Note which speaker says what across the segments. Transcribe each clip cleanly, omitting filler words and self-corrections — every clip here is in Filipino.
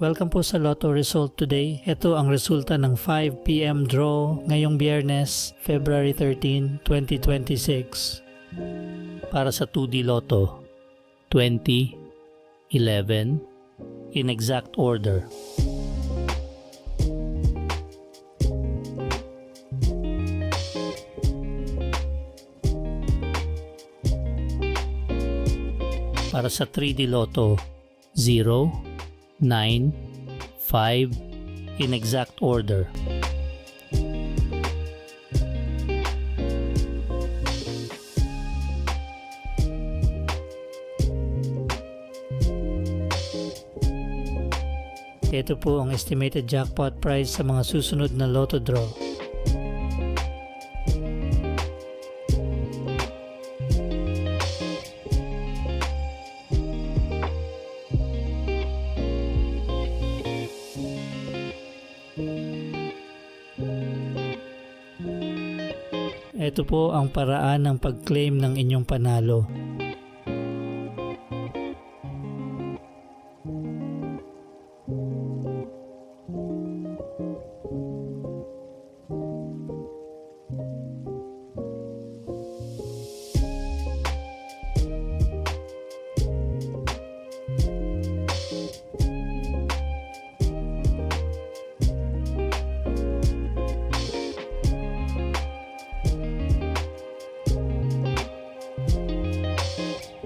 Speaker 1: Welcome po sa Lotto Result today. Ito ang resulta ng 5 PM draw ngayong Biyernes, February 13, 2026. Para sa 2D Lotto, 20, 11, in exact order. Para sa 3D Lotto, 0, 9, 5, in exact order. Ito po ang estimated jackpot price sa mga susunod na Lotto draw. Ito po ang paraan ng pag-claim ng inyong panalo.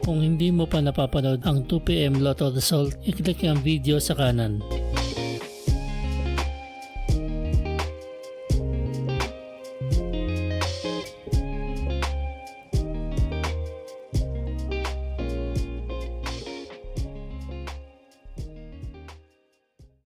Speaker 1: Kung hindi mo pa napapanood ang 2 PM Lotto Result, i-click ang video sa kanan.